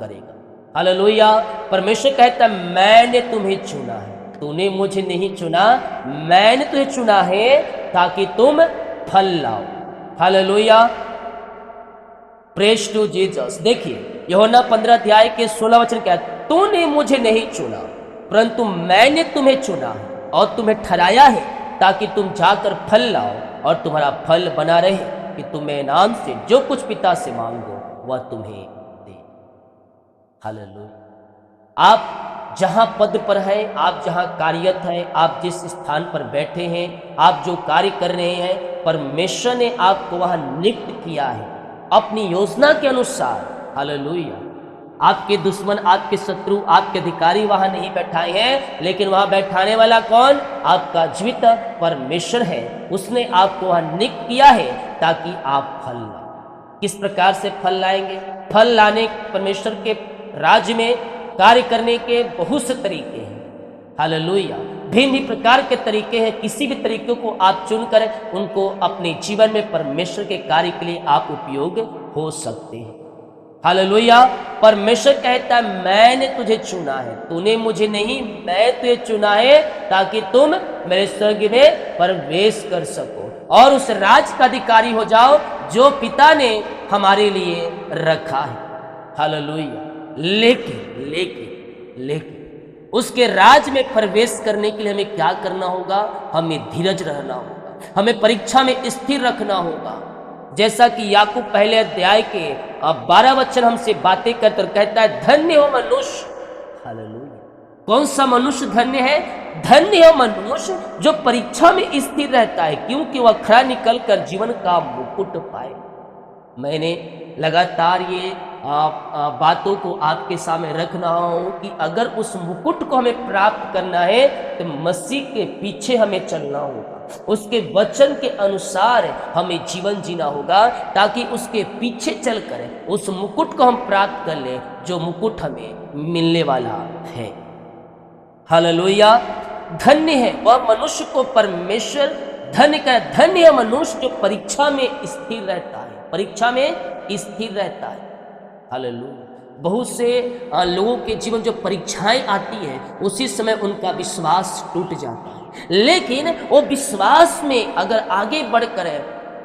करेगा। हालेलुया। परमेश्वर कहता है मैंने तुम्हें चुना है, तूने मुझे नहीं चुना, मैंने तुझे चुना है ताकि तुम फल लाओ। हालेलुया। Praise to Jesus. देखिए यूहन्ना 15 अध्याय के 16 वचन क्या है, तूने मुझे नहीं चुना परंतु मैंने तुम्हें चुना है और तुम्हें ठहराया है ताकि तुम जाकर फल लाओ और तुम्हारा फल बना रहे, कि तुम मेरे नाम से जो कुछ पिता से मांगो वह तुम्हें दे। हालेलुया। आप जहां पद पर हैं, आप जहां कार्यरत हैं, आप जिस स्थान पर बैठे हैं, आप जो कार्य कर रहे हैं, परमेश्वर ने आपको वहां नियुक्त किया है अपनी योजना के अनुसार। हालेलुया। आपके दुश्मन, आपके शत्रु, आपके अधिकारी वहां नहीं बैठाए हैं, लेकिन वहां बैठाने वाला कौन? आपका जीवित परमेश्वर है। उसने आपको वहां नियुक्त किया है ताकि आप फल लाओ। किस प्रकार से फल लाएंगे? फल लाने परमेश्वर के राज्य में कार्य करने के बहुत से तरीके हैं। हालेलुया। भिन्न ही प्रकार के तरीके हैं। किसी भी तरीके को आप चुनकर उनको अपने जीवन में परमेश्वर के कार्य के लिए आप उपयोग हो सकते हैं। हालेलुया। परमेश्वर कहता है मैंने तुझे चुना है, तूने मुझे नहीं, मैं तुझे चुना है ताकि तुम मेरे स्वर्ग में प्रवेश कर सको और उस राज का अधिकारी हो जाओ जो पिता ने हमारे लिए रखा है। हालेलुया। लेकिन लेकिन लेकिन उसके राज में प्रवेश करने के लिए हमें क्या करना होगा? हमें धीरज रहना होगा, हमें परीक्षा में स्थिर रखना होगा। जैसा कि याकूब पहले अध्याय के 12 वचन हमसे बातें करते और कहता है धन्य हो मनुष्य। हालेलुया। कौन सा मनुष्य धन्य है? धन्य हो मनुष्य जो परीक्षा में स्थिर रहता है, क्योंकि वह खरा निकल कर जीवन का मुकुट पाए। मैंने लगातार ये बातों को आपके सामने रख रहा हूं कि अगर उस मुकुट को हमें प्राप्त करना है तो मसीह के पीछे हमें चलना होगा, उसके वचन के अनुसार हमें जीवन जीना होगा, ताकि उसके पीछे चलकर उस मुकुट को हम प्राप्त कर लें जो मुकुट हमें मिलने वाला है। हालेलुया। धन्य है वह मनुष्य को परमेश्वर धन्य का, धन्य है मनुष्य जो परीक्षा में स्थिर रहता है, परीक्षा में स्थिर रहता है। हालेलुया। बहुत से लोगों के जीवन जो परीक्षाएं आती है उसी समय उनका विश्वास टूट जाता है, लेकिन वो विश्वास में अगर आगे बढ़कर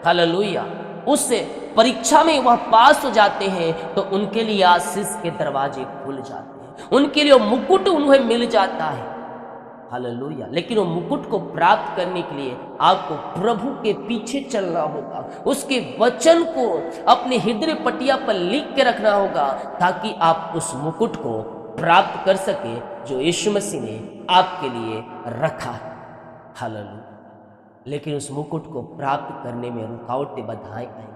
हालेलुया उस परीक्षा में वह पास हो जाते हैं तो उनके लिए आशीष के दरवाजे खुल जाते हैं, उनके लिए मुकुट उन्हें मिल जाता है। हालेलुया। लेकिन वो मुकुट को प्राप्त करने के लिए आपको प्रभु के पीछे चलना होगा, उसके वचन को अपने हृदय पटिया पर लिख के रखना होगा, ताकि आप उस मुकुट को प्राप्त कर सके जो यीशु मसीह ने आपके लिए रखा है। हालेलुया। लेकिन उस मुकुट को प्राप्त करने में रुकावटें बाधाएं आई।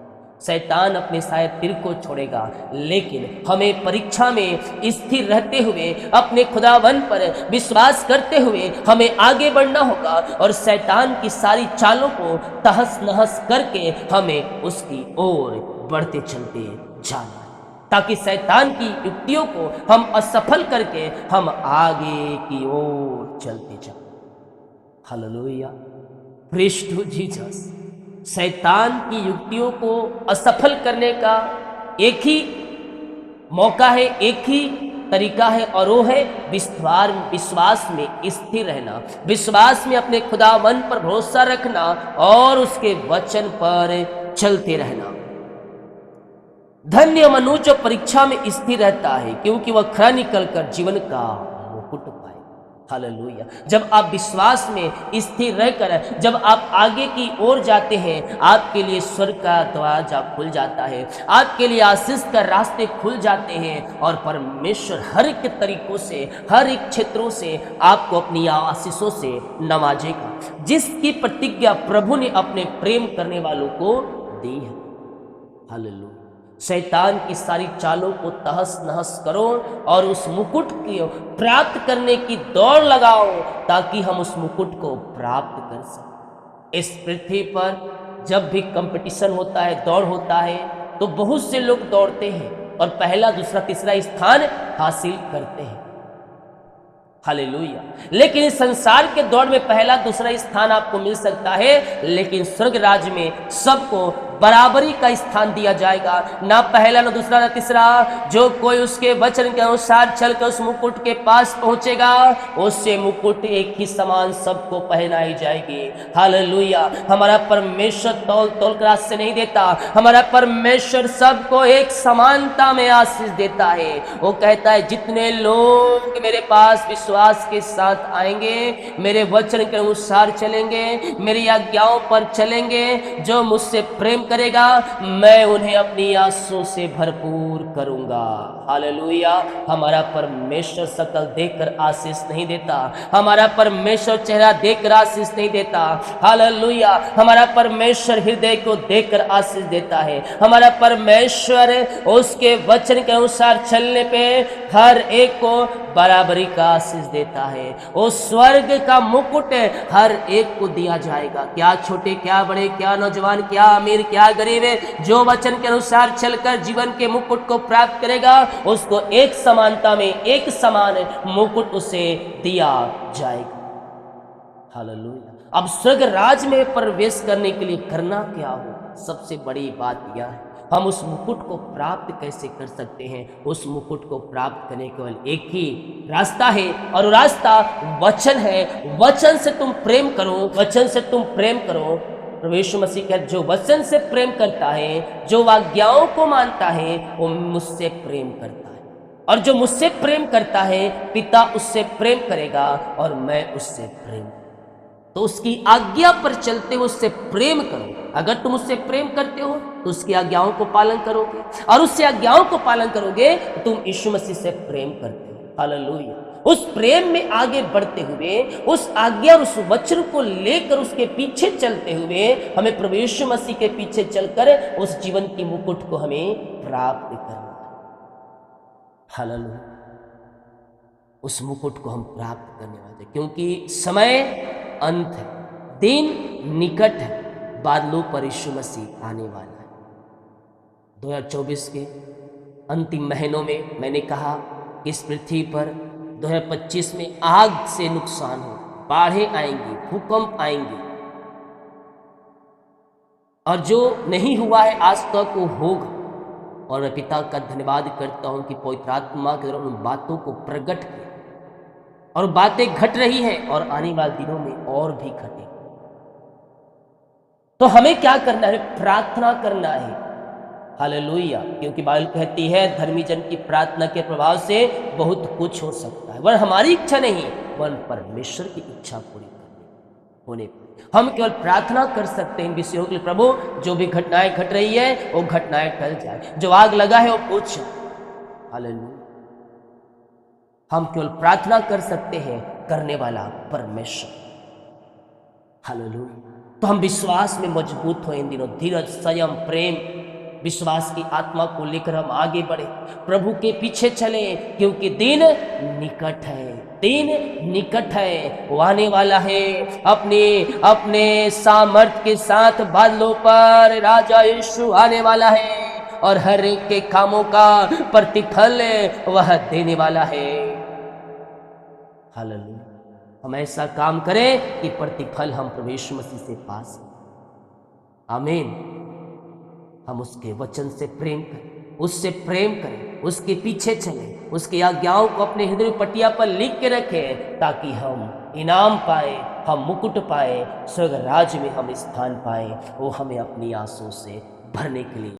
शैतान अपने साए तीर को छोड़ेगा, लेकिन हमें परीक्षा में स्थिर रहते हुए अपने खुदावन पर विश्वास करते हुए हमें आगे बढ़ना होगा और शैतान की सारी चालों को तहस नहस करके हमें उसकी ओर बढ़ते चलते जाना, ताकि शैतान की युक्तियों को हम असफल करके हम आगे की ओर चलते जाएं। हालेलुया। Praise to Jesus. शैतान की युक्तियों को असफल करने का एक ही मौका है, एक ही तरीका है, और वो है विश्वास में स्थिर रहना, विश्वास में अपने खुदावन पर भरोसा रखना और उसके वचन पर चलते रहना। धन्य मनुष्य जो परीक्षा में स्थिर रहता है, क्योंकि वह खरा निकलकर जीवन का मुकुट पाए। हालेलुया। जब आप विश्वास में स्थिर रहकर जब आप आगे की ओर जाते हैं, आपके लिए स्वर्ग का दरवाजा खुल जाता है, आपके लिए आशीष का रास्ते खुल जाते हैं और परमेश्वर हर एक तरीकों से, हर एक क्षेत्रों से आपको अपनी आशीषों से नवाजेगा, जिसकी प्रतिज्ञा प्रभु ने अपने प्रेम करने वालों को दी है। हालेलुया। शैतान की सारी चालों को तहस नहस करो और उस मुकुट को प्राप्त करने की दौड़ लगाओ, ताकि हम उस मुकुट को प्राप्त कर सकें। इस पृथ्वी पर जब भी कंपटीशन होता है, दौड़ होता है, तो बहुत से लोग दौड़ते हैं और पहला, दूसरा, तीसरा स्थान हासिल करते हैं। हालेलुया। लेकिन इस संसार के दौड़ में पहला, दूसरा स्थान आपको मिल सकता है, लेकिन स्वर्ग राज्य में सबको बराबरी का स्थान दिया जाएगा, ना पहला ना दूसरा ना तीसरा। जो कोई उसके वचन के अनुसार चलकर उस मुकुट के पास पहुंचेगा, उससे मुकुट एक ही समान सबको पहनाई जाएगी। हालेलुया। हमारा परमेश्वर तौल तौल कर आशीष नहीं देता, हमारा परमेश्वर सबको एक समानता में आशीष देता है। वो कहता है जितने लोग मेरे पास विश्वास के साथ आएंगे, मेरे वचन के अनुसार चलेंगे, मेरी आज्ञाओं पर चलेंगे, जो मुझसे प्रेम करेगा, मैं उन्हें अपनी आंसू से भरपूर करूंगा। हालेलुया। हमारा परमेश्वर शकल देखकर आशीष नहीं देता, हमारा परमेश्वर चेहरा देखकर आशीष नहीं देता। हालेलुया। हमारा परमेश्वर हृदय को देखकर आशीष देता है। हमारा परमेश्वर उसके वचन के अनुसार चलने पे हर एक को बराबरी का आशीष देता है। वो स्वर्ग का मुकुट हर एक को दिया जाएगा, क्या छोटे क्या बड़े, क्या नौजवान क्या अमीर क्या गरीब है, जो वचन के अनुसार चलकर जीवन के मुकुट को प्राप्त करेगा, उसको एक समानता में एक समान मुकुट उसे दिया जाएगा। हालेलुया। अब स्वर्ग राज में प्रवेश करने के लिए करना क्या होगा? सबसे बड़ी बात यह है, हम उस मुकुट को प्राप्त कैसे कर सकते हैं? उस मुकुट को प्राप्त करने केवल एक ही रास्ता है, और वो रास्ता वचन है। वचन से तुम प्रेम करो, वचन से तुम प्रेम करो। प्रभु यीशु मसीह कहते जो वचन से प्रेम करता है, जो आज्ञाओं को मानता है, वो मुझसे प्रेम करता है, और जो मुझसे प्रेम करता है पिता उससे प्रेम करेगा और मैं उससे प्रेम। तो उसकी आज्ञा पर चलते हुए उससे प्रेम करो। अगर तुम उससे प्रेम करते हो तो उसकी आज्ञाओं को पालन करोगे, और उससे आज्ञाओं को पालन करोगे तो तुम यीशु मसीह से प्रेम करते हो। हालेलुया। उस प्रेम में आगे बढ़ते हुए, उस आज्ञा और उस वचन को लेकर उसके पीछे चलते हुए, हमें प्रभु यीशु मसीह के पीछे चलकर उस जीवन की मुकुट को हमें प्राप्त करना है। हालेलुया। उस मुकुट को हम प्राप्त करने वाले, क्योंकि समय अंत है, दिन निकट है, बादलों पर यीशु मसीह आने वाला है। 2024 के अंतिम महीनों में मैंने कहा इस पृथ्वी पर 2025 में आग से नुकसान हो, बाढ़ें आएंगी, भूकंप आएंगे, और जो नहीं हुआ है आज तक वो होगा। और मैं पिता का धन्यवाद करता हूं कि पवित्र आत्मा के द्वारा उन बातों को प्रकट किया, और बातें घट रही हैं और आने वाले दिनों में और भी घटे। तो हमें क्या करना है? प्रार्थना करना है। हालेलुया। क्योंकि बाइबल कहती है धर्मी जन की प्रार्थना के प्रभाव से बहुत कुछ हो सकता है, वह हमारी इच्छा नहीं, वह परमेश्वर की इच्छा पूरी होने पर हम केवल प्रार्थना कर सकते हैं इन विषयों के लिए। प्रभु जो भी घटनाएं घट रही है वो घटनाएं टल जाए, जो आग लगा है वो बुझ जाए। हालेलुया। हम केवल प्रार्थना कर सकते हैं, करने वाला परमेश्वर। हालेलुया। तो हम विश्वास में मजबूत हो इन दिनों, धीरज, संयम, प्रेम, विश्वास की आत्मा को लेकर हम आगे बढ़े, प्रभु के पीछे चले, क्योंकि दिन निकट है, दिन निकट है, वो आने वाला है। अपने अपने सामर्थ के साथ बादलों पर राजा यीशु आने वाला है, और हर एक के कामों का प्रतिफल वह देने वाला है। हालेलुया। हम ऐसा काम करें कि प्रतिफल हम प्रभु यीशु मसीह से पा सकें। आमीन। हम उसके वचन से प्रेम करें, उससे प्रेम करें, उसके पीछे चलें, उसकी आज्ञाओं को अपने हृदय पटिया पर लिख के रखें, ताकि हम इनाम पाए, हम मुकुट पाए, स्वर्ग राज्य में हम स्थान पाए। वो हमें अपनी आंसू से भरने के लिए